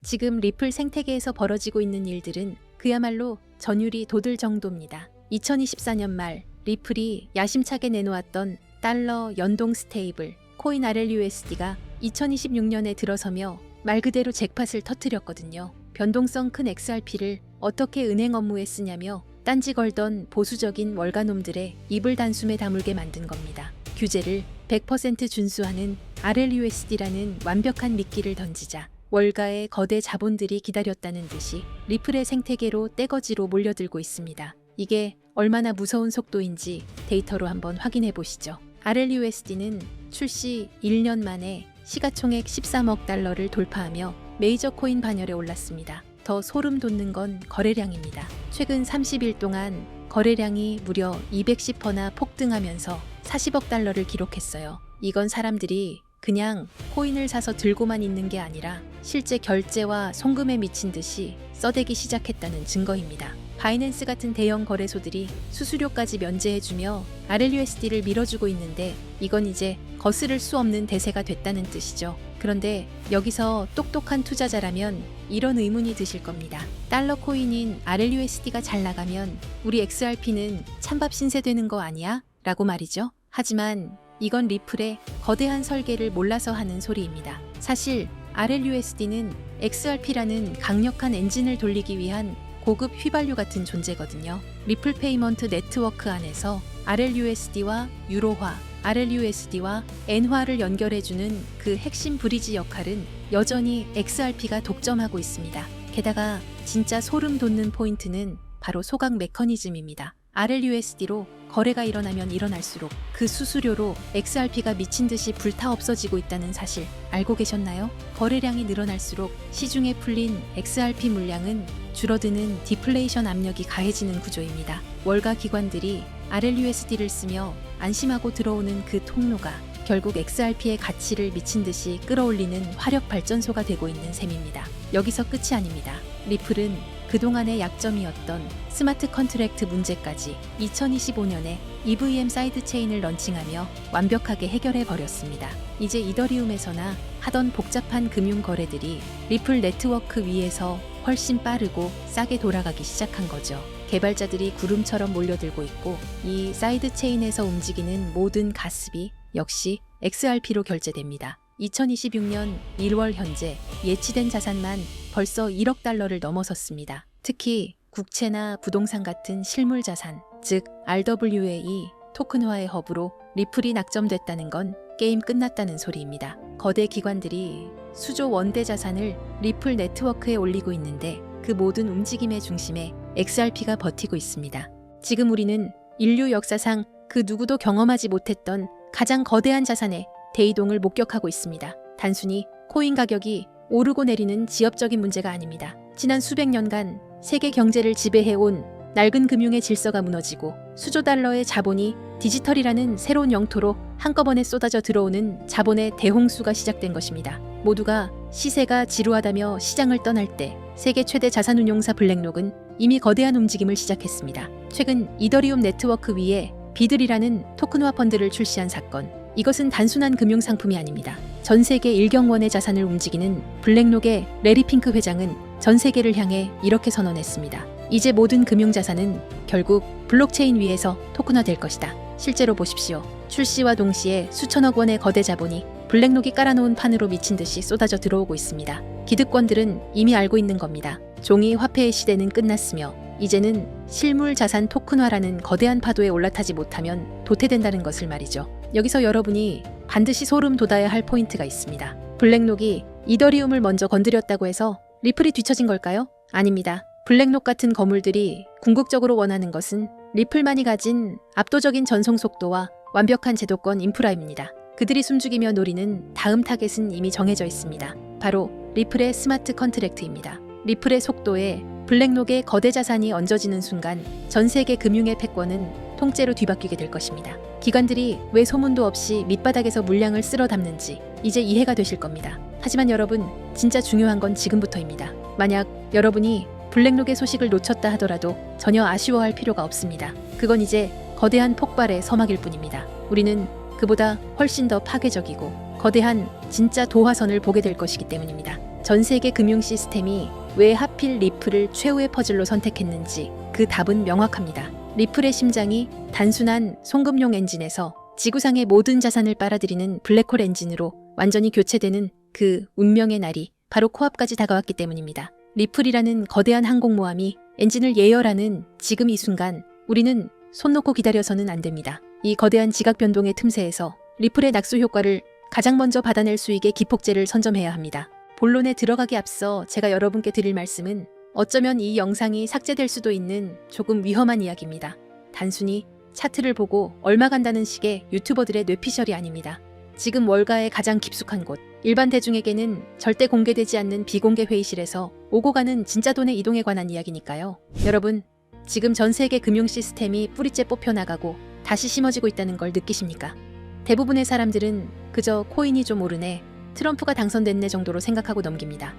지금 리플 생태계에서 벌어지고 있는 일들은 그야말로 전율이 돋을 정도입니다. 2024년 말 리플이 야심차게 내놓았던 달러 연동 스테이블 코인 RLUSD가 2026년에 들어서며 말 그대로 잭팟을 터뜨렸거든요. 변동성 큰 XRP를 어떻게 은행 업무에 쓰냐며 딴지 걸던 보수적인 월가놈들의 입을 단숨에 다물게 만든 겁니다. 규제를 100% 준수하는 RLUSD라는 완벽한 미끼를 던지자 월가의 거대 자본들이 기다렸다는 듯이 리플의 생태계로 떼거지로 몰려들고 있습니다. 이게 얼마나 무서운 속도인지 데이터로 한번 확인해 보시죠. RLUSD는 출시 1년 만에 시가총액 13억 달러를 돌파하며 메이저 코인 반열에 올랐습니다. 더 소름 돋는 건 거래량입니다. 최근 30일 동안 거래량이 무려 210%나 폭등하면서 40억 달러를 기록했어요. 이건 사람들이 그냥 코인을 사서 들고만 있는 게 아니라 실제 결제와 송금에 미친 듯이 써대기 시작했다는 증거입니다. 바이낸스 같은 대형 거래소들이 수수료까지 면제해주며 RLUSD를 밀어주고 있는데 이건 이제 거스를 수 없는 대세가 됐다는 뜻이죠. 그런데 여기서 똑똑한 투자자라면 이런 의문이 드실 겁니다. 달러 코인인 RLUSD가 잘 나가면 우리 XRP는 찬밥 신세되는 거 아니야? 라고 말이죠. 하지만 이건 리플의 거대한 설계를 몰라서 하는 소리입니다. 사실 RLUSD는 XRP라는 강력한 엔진을 돌리기 위한 고급 휘발유 같은 존재거든요. 리플 페이먼트 네트워크 안에서 RLUSD와 유로화, RLUSD와 엔화를 연결해주는 그 핵심 브리지 역할은 여전히 XRP가 독점하고 있습니다. 게다가 진짜 소름 돋는 포인트는 바로 소각 메커니즘입니다. RLUSD로 거래가 일어나면 일어날수록 그 수수료로 XRP가 미친 듯이 불타 없어지고 있다는 사실 알고 계셨나요? 거래량이 늘어날수록 시중에 풀린 XRP 물량은 줄어드는 디플레이션 압력이 가해지는 구조입니다. 월가 기관들이 RLUSD를 쓰며 안심하고 들어오는 그 통로가 결국 XRP의 가치를 미친 듯이 끌어올리는 화력 발전소가 되고 있는 셈입니다. 여기서 끝이 아닙니다. 리플은 그동안의 약점이었던 스마트 컨트랙트 문제까지 2025년에 EVM 사이드체인을 런칭하며 완벽하게 해결해 버렸습니다. 이제 이더리움에서나 하던 복잡한 금융 거래들이 리플 네트워크 위에서 훨씬 빠르고 싸게 돌아가기 시작한 거죠. 개발자들이 구름처럼 몰려들고 있고 이 사이드체인에서 움직이는 모든 가스비 역시 XRP로 결제됩니다. 2026년 1월 현재 예치된 자산만 벌써 1억 달러를 넘어섰습니다. 특히 국채나 부동산 같은 실물 자산, 즉 RWA 토큰화의 허브로 리플이 낙점됐다는 건 게임 끝났다는 소리입니다. 거대 기관들이 수조 원대 자산을 리플 네트워크에 올리고 있는데 그 모든 움직임의 중심에 XRP가 버티고 있습니다. 지금 우리는 인류 역사상 그 누구도 경험하지 못했던 가장 거대한 자산의 대이동을 목격하고 있습니다. 단순히 코인 가격이 오르고 내리는 지엽적인 문제가 아닙니다. 지난 수백 년간 세계 경제를 지배해온 낡은 금융의 질서가 무너지고 수조 달러의 자본이 디지털이라는 새로운 영토로 한꺼번에 쏟아져 들어오는 자본의 대홍수가 시작된 것입니다. 모두가 시세가 지루하다며 시장을 떠날 때 세계 최대 자산운용사 블랙록은 이미 거대한 움직임을 시작했습니다. 최근 이더리움 네트워크 위에 비들이라는 토큰화 펀드를 출시한 사건. 이것은 단순한 금융상품이 아닙니다. 전 세계 1경원의 자산을 움직이는 블랙록의 레리 핑크 회장은 전 세계를 향해 이렇게 선언했습니다. 이제 모든 금융자산은 결국 블록체인 위에서 토큰화될 것이다. 실제로 보십시오. 출시와 동시에 수천억 원의 거대 자본이 블랙록이 깔아놓은 판으로 미친 듯이 쏟아져 들어오고 있습니다. 기득권들은 이미 알고 있는 겁니다. 종이 화폐의 시대는 끝났으며 이제는 실물 자산 토큰화라는 거대한 파도에 올라타지 못하면 도태된다는 것을 말이죠. 여기서 여러분이 반드시 소름 돋아야 할 포인트가 있습니다. 블랙록이 이더리움을 먼저 건드렸다고 해서 리플이 뒤처진 걸까요? 아닙니다. 블랙록 같은 거물들이 궁극적으로 원하는 것은 리플만이 가진 압도적인 전송 속도와 완벽한 제도권 인프라입니다. 그들이 숨죽이며 노리는 다음 타겟은 이미 정해져 있습니다. 바로 리플의 스마트 컨트랙트입니다. 리플의 속도에 블랙록의 거대 자산이 얹어지는 순간 전 세계 금융의 패권은 통째로 뒤바뀌게 될 것입니다. 기관들이 왜 소문도 없이 밑바닥에서 물량을 쓸어 담는지 이제 이해가 되실 겁니다. 하지만 여러분, 진짜 중요한 건 지금부터입니다. 만약 여러분이 블랙록의 소식을 놓쳤다 하더라도 전혀 아쉬워할 필요가 없습니다. 그건 이제 거대한 폭발의 서막일 뿐입니다. 우리는 그보다 훨씬 더 파괴적이고 거대한 진짜 도화선을 보게 될 것이기 때문입니다. 전 세계 금융 시스템이 왜 하필 리플을 최후의 퍼즐로 선택했는지 그 답은 명확합니다. 리플의 심장이 단순한 송금용 엔진에서 지구상의 모든 자산을 빨아들이는 블랙홀 엔진으로 완전히 교체되는 그 운명의 날이 바로 코앞까지 다가왔기 때문입니다. 리플이라는 거대한 항공모함이 엔진을 예열하는 지금 이 순간 우리는 손 놓고 기다려서는 안 됩니다. 이 거대한 지각 변동의 틈새에서 리플의 낙수 효과를 가장 먼저 받아낼 수 있게 기폭제를 선점해야 합니다. 본론에 들어가기 앞서 제가 여러분께 드릴 말씀은 어쩌면 이 영상이 삭제될 수도 있는 조금 위험한 이야기입니다. 단순히 차트를 보고 얼마 간다는 식의 유튜버들의 뇌피셜이 아닙니다. 지금 월가의 가장 깊숙한 곳, 일반 대중에게는 절대 공개되지 않는 비공개 회의실에서 오고 가는 진짜 돈의 이동에 관한 이야기니까요. 여러분, 지금 전 세계 금융 시스템이 뿌리째 뽑혀나가고 다시 심어지고 있다는 걸 느끼십니까? 대부분의 사람들은 그저 코인이 좀 오르네, 트럼프가 당선됐네 정도로 생각하고 넘깁니다.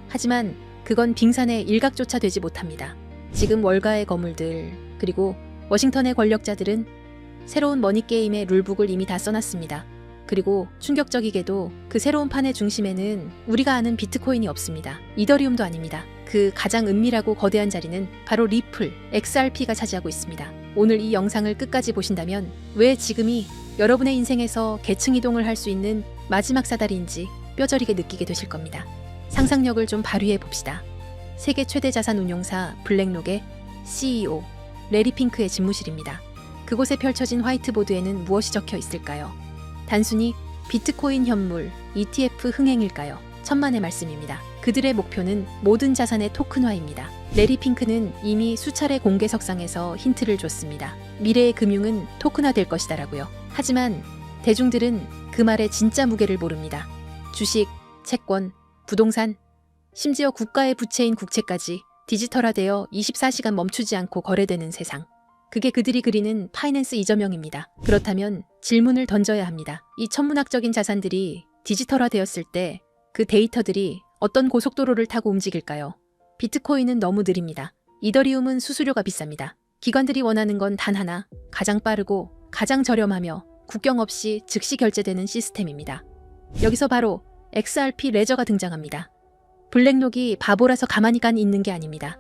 하지만 그건 빙산의 일각조차 되지 못합니다. 지금 월가의 거물들, 그리고 워싱턴의 권력자들은 새로운 머니게임의 룰북을 이미 다 써놨습니다. 그리고 충격적이게도 그 새로운 판의 중심에는 우리가 아는 비트코인이 없습니다. 이더리움도 아닙니다. 그 가장 은밀하고 거대한 자리는 바로 리플, XRP가 차지하고 있습니다. 오늘 이 영상을 끝까지 보신다면 왜 지금이 여러분의 인생에서 계층 이동을 할 수 있는 마지막 사다리인지 뼈저리게 느끼게 되실 겁니다. 상상력을 좀 발휘해 봅시다. 세계 최대 자산 운용사 블랙록의 CEO 레리 핑크의 집무실입니다. 그곳에 펼쳐진 화이트보드에는 무엇이 적혀 있을까요? 단순히 비트코인 현물, ETF 흥행일까요? 천만의 말씀입니다. 그들의 목표는 모든 자산의 토큰화입니다. 레리 핑크는 이미 수차례 공개석상에서 힌트를 줬습니다. 미래의 금융은 토큰화될 것이다라고요. 하지만 대중들은 그 말의 진짜 무게를 모릅니다. 주식, 채권, 부동산, 심지어 국가의 부채인 국채까지 디지털화되어 24시간 멈추지 않고 거래되는 세상. 그게 그들이 그리는 파이낸스 이저명입니다. 그렇다면 질문을 던져야 합니다. 이 천문학적인 자산들이 디지털화되었을 때 그 데이터들이 어떤 고속도로를 타고 움직일까요? 비트코인은 너무 느립니다. 이더리움은 수수료가 비쌉니다. 기관들이 원하는 건 단 하나, 가장 빠르고 가장 저렴하며 국경 없이 즉시 결제되는 시스템입니다. 여기서 바로 XRP 레저가 등장합니다. 블랙록이 바보라서 가만히 있는 게 아닙니다.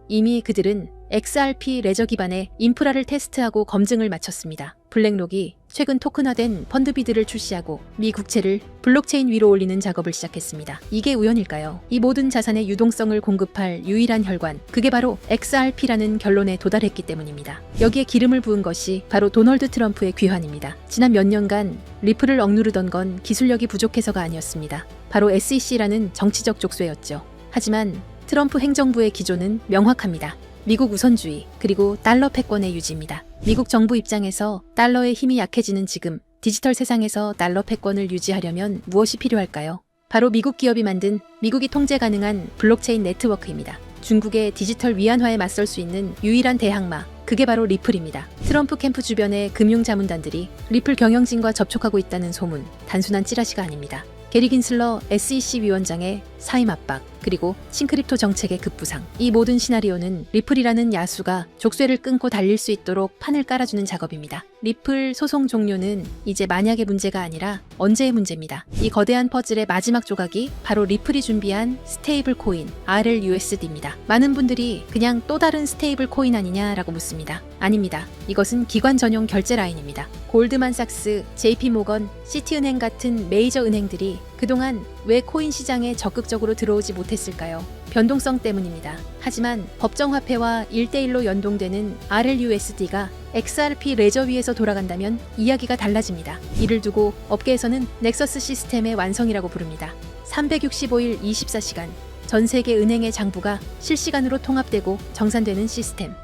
이미 그들은 XRP 레저 기반의 인프라를 테스트하고 검증을 마쳤습니다. 블랙록이 최근 토큰화된 펀드비드를 출시하고 미 국채를 블록체인 위로 올리는 작업을 시작했습니다. 이게 우연일까요? 이 모든 자산의 유동성을 공급할 유일한 혈관, 그게 바로 XRP라는 결론에 도달했기 때문입니다. 여기에 기름을 부은 것이 바로 도널드 트럼프의 귀환입니다. 지난 몇 년간 리플을 억누르던 건 기술력이 부족해서가 아니었습니다. 바로 SEC라는 정치적 족쇄였죠. 하지만 트럼프 행정부의 기조는 명확합니다. 미국 우선주의, 그리고 달러 패권의 유지입니다. 미국 정부 입장에서 달러의 힘이 약해지는 지금 디지털 세상에서 달러 패권을 유지하려면 무엇이 필요할까요? 바로 미국 기업이 만든 미국이 통제 가능한 블록체인 네트워크입니다. 중국의 디지털 위안화에 맞설 수 있는 유일한 대항마, 그게 바로 리플입니다. 트럼프 캠프 주변의 금융자문단들이 리플 경영진과 접촉하고 있다는 소문, 단순한 찌라시가 아닙니다. 게리 긴슬러 SEC 위원장의 사임 압박, 그리고 싱크립토 정책의 급부상. 이 모든 시나리오는 리플이라는 야수가 족쇄를 끊고 달릴 수 있도록 판을 깔아주는 작업입니다. 리플 소송 종료는 이제 만약의 문제가 아니라 언제의 문제입니다. 이 거대한 퍼즐의 마지막 조각이 바로 리플이 준비한 스테이블 코인 RLUSD입니다. 많은 분들이 그냥 또 다른 스테이블 코인 아니냐라고 묻습니다. 아닙니다. 이것은 기관 전용 결제 라인입니다. 골드만삭스, JP모건, 시티은행 같은 메이저 은행들이 그동안 왜 코인 시장에 적극적으로 들어오지 못했을까요? 변동성 때문입니다. 하지만 법정화폐와 1대1로 연동되는 RLUSD가 XRP 레저 위에서 돌아간다면 이야기가 달라집니다. 이를 두고 업계에서는 넥서스 시스템의 완성이라고 부릅니다. 365일 24시간 전 세계 은행의 장부가 실시간으로 통합되고 정산되는 시스템.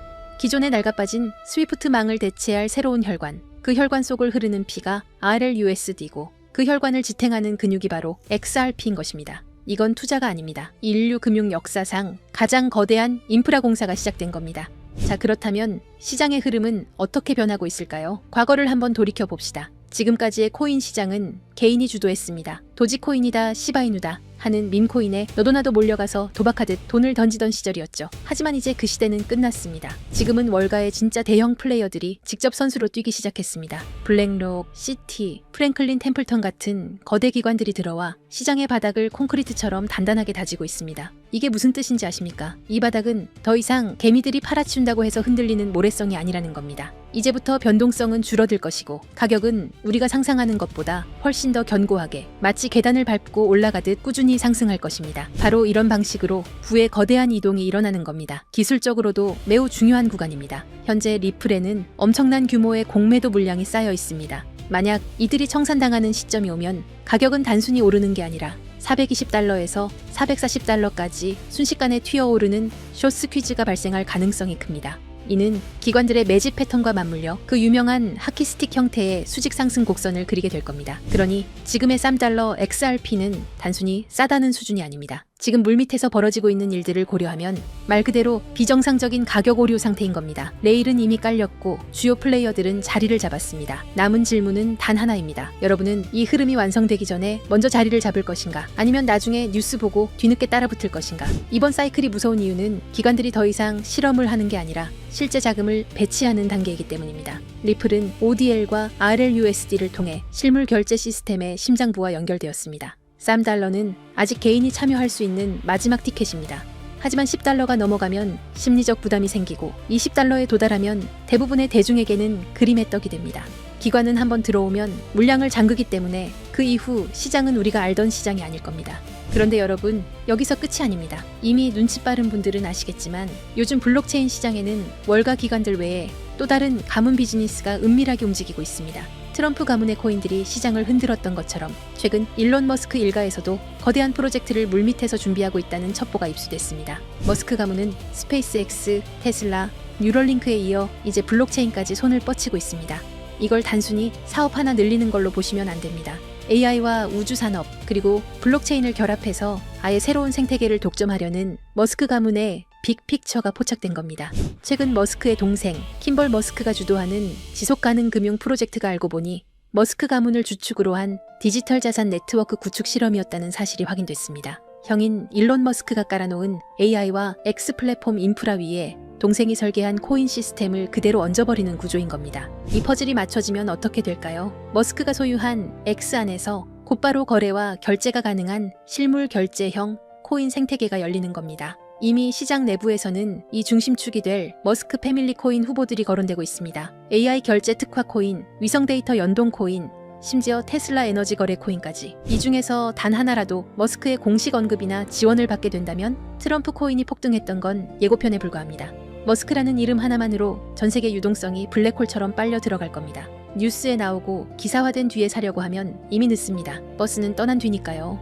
기존에 낡아빠진 스위프트망을 대체할 새로운 혈관. 그 혈관 속을 흐르는 피가 RLUSD고 그 혈관을 지탱하는 근육이 바로 XRP인 것입니다. 이건 투자가 아닙니다. 인류 금융 역사상 가장 거대한 인프라 공사가 시작된 겁니다. 자, 그렇다면 시장의 흐름은 어떻게 변하고 있을까요? 과거를 한번 돌이켜 봅시다. 지금까지의 코인 시장은 개인이 주도했습니다. 도지코인이다, 시바이누다, 하는 밈코인에 너도나도 몰려가서 도박하듯 돈을 던지던 시절이었죠. 하지만 이제 그 시대는 끝났습니다. 지금은 월가의 진짜 대형 플레이어들이 직접 선수로 뛰기 시작했습니다. 블랙록, 시티, 프랭클린 템플턴 같은 거대 기관들이 들어와 시장의 바닥을 콘크리트처럼 단단하게 다지고 있습니다. 이게 무슨 뜻인지 아십니까? 이 바닥은 더 이상 개미들이 팔아치운다고 해서 흔들리는 모래성이 아니라는 겁니다. 이제부터 변동성은 줄어들 것이고 가격은 우리가 상상하는 것보다 훨씬 더 견고하게 마치 계단을 밟고 올라가듯 꾸준히 상승할 것입니다. 바로 이런 방식으로 부의 거대한 이동이 일어나는 겁니다. 기술적으로도 매우 중요한 구간입니다. 현재 리플에는 엄청난 규모의 공매도 물량이 쌓여 있습니다. 만약 이들이 청산당하는 시점이 오면 가격은 단순히 오르는 게 아니라 420달러에서 440달러까지 순식간에 튀어오르는 숏스퀴즈가 발생할 가능성이 큽니다. 이는 기관들의 매집 패턴과 맞물려 그 유명한 하키스틱 형태의 수직 상승 곡선을 그리게 될 겁니다. 그러니 지금의 $3 XRP는 단순히 싸다는 수준이 아닙니다. 지금 물밑에서 벌어지고 있는 일들을 고려하면 말 그대로 비정상적인 가격 오류 상태인 겁니다. 레일은 이미 깔렸고 주요 플레이어들은 자리를 잡았습니다. 남은 질문은 단 하나입니다. 여러분은 이 흐름이 완성되기 전에 먼저 자리를 잡을 것인가? 아니면 나중에 뉴스 보고 뒤늦게 따라붙을 것인가? 이번 사이클이 무서운 이유는 기관들이 더 이상 실험을 하는 게 아니라 실제 자금을 배치하는 단계이기 때문입니다. 리플은 ODL과 RLUSD를 통해 실물 결제 시스템의 심장부와 연결되었습니다. $3는 아직 개인이 참여할 수 있는 마지막 티켓입니다. 하지만 $10가 넘어가면 심리적 부담이 생기고 $20에 도달하면 대부분의 대중에게는 그림의 떡이 됩니다. 기관은 한번 들어오면 물량을 잠그기 때문에 그 이후 시장은 우리가 알던 시장이 아닐 겁니다. 그런데 여러분, 여기서 끝이 아닙니다. 이미 눈치 빠른 분들은 아시겠지만 요즘 블록체인 시장에는 월가 기관들 외에 또 다른 가문 비즈니스가 은밀하게 움직이고 있습니다. 트럼프 가문의 코인들이 시장을 흔들었던 것처럼 최근 일론 머스크 일가에서도 거대한 프로젝트를 물밑에서 준비하고 있다는 첩보가 입수됐습니다. 머스크 가문은 스페이스X, 테슬라, 뉴럴링크에 이어 이제 블록체인까지 손을 뻗치고 있습니다. 이걸 단순히 사업 하나 늘리는 걸로 보시면 안 됩니다. AI와 우주산업 그리고 블록체인을 결합해서 아예 새로운 생태계를 독점하려는 머스크 가문의 빅픽처가 포착된 겁니다. 최근 머스크의 동생 킴벌 머스크가 주도하는 지속가능 금융 프로젝트가 알고 보니 머스크 가문을 주축으로 한 디지털 자산 네트워크 구축 실험이었다는 사실이 확인됐습니다. 형인 일론 머스크가 깔아놓은 AI와 X 플랫폼 인프라 위에 동생이 설계한 코인 시스템을 그대로 얹어버리는 구조인 겁니다. 이 퍼즐이 맞춰지면 어떻게 될까요? 머스크가 소유한 X 안에서 곧바로 거래와 결제가 가능한 실물 결제형 코인 생태계가 열리는 겁니다. 이미 시장 내부에서는 이 중심축이 될 머스크 패밀리 코인 후보들이 거론되고 있습니다. AI 결제 특화 코인, 위성 데이터 연동 코인, 심지어 테슬라 에너지 거래 코인까지. 이 중에서 단 하나라도 머스크의 공식 언급이나 지원을 받게 된다면 트럼프 코인이 폭등했던 건 예고편에 불과합니다. 머스크라는 이름 하나만으로 전 세계 유동성이 블랙홀처럼 빨려 들어갈 겁니다. 뉴스에 나오고 기사화된 뒤에 사려고 하면 이미 늦습니다. 버스는 떠난 뒤니까요.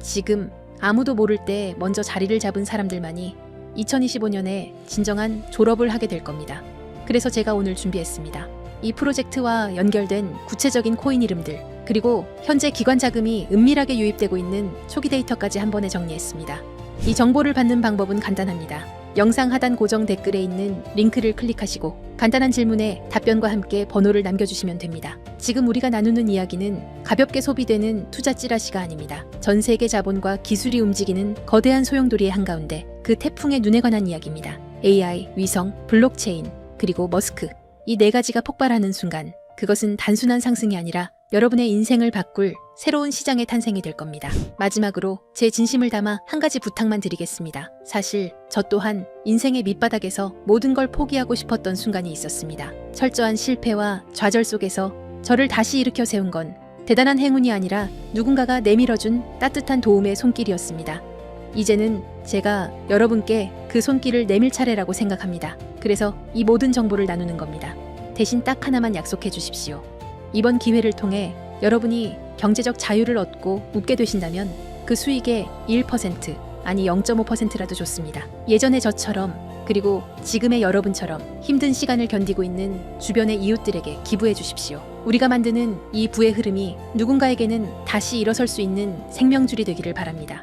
지금 아무도 모를 때 먼저 자리를 잡은 사람들만이 2025년에 진정한 졸업을 하게 될 겁니다. 그래서 제가 오늘 준비했습니다. 이 프로젝트와 연결된 구체적인 코인 이름들, 그리고 현재 기관 자금이 은밀하게 유입되고 있는 초기 데이터까지 한 번에 정리했습니다. 이 정보를 받는 방법은 간단합니다. 영상 하단 고정 댓글에 있는 링크를 클릭하시고 간단한 질문에 답변과 함께 번호를 남겨주시면 됩니다. 지금 우리가 나누는 이야기는 가볍게 소비되는 투자 찌라시가 아닙니다. 전 세계 자본과 기술이 움직이는 거대한 소용돌이의 한가운데 그 태풍의 눈에 관한 이야기입니다. AI, 위성, 블록체인, 그리고 머스크. 이 네 가지가 폭발하는 순간 그것은 단순한 상승이 아니라 여러분의 인생을 바꿀 새로운 시장의 탄생이 될 겁니다. 마지막으로 제 진심을 담아 한 가지 부탁만 드리겠습니다. 사실 저 또한 인생의 밑바닥에서 모든 걸 포기하고 싶었던 순간이 있었습니다. 철저한 실패와 좌절 속에서 저를 다시 일으켜 세운 건 대단한 행운이 아니라 누군가가 내밀어준 따뜻한 도움의 손길이었습니다. 이제는 제가 여러분께 그 손길을 내밀 차례라고 생각합니다. 그래서 이 모든 정보를 나누는 겁니다. 대신 딱 하나만 약속해 주십시오. 이번 기회를 통해 여러분이 경제적 자유를 얻고 웃게 되신다면 그 수익의 1% 아니 0.5%라도 좋습니다. 예전의 저처럼 그리고 지금의 여러분처럼 힘든 시간을 견디고 있는 주변의 이웃들에게 기부해 주십시오. 우리가 만드는 이 부의 흐름이 누군가에게는 다시 일어설 수 있는 생명줄이 되기를 바랍니다.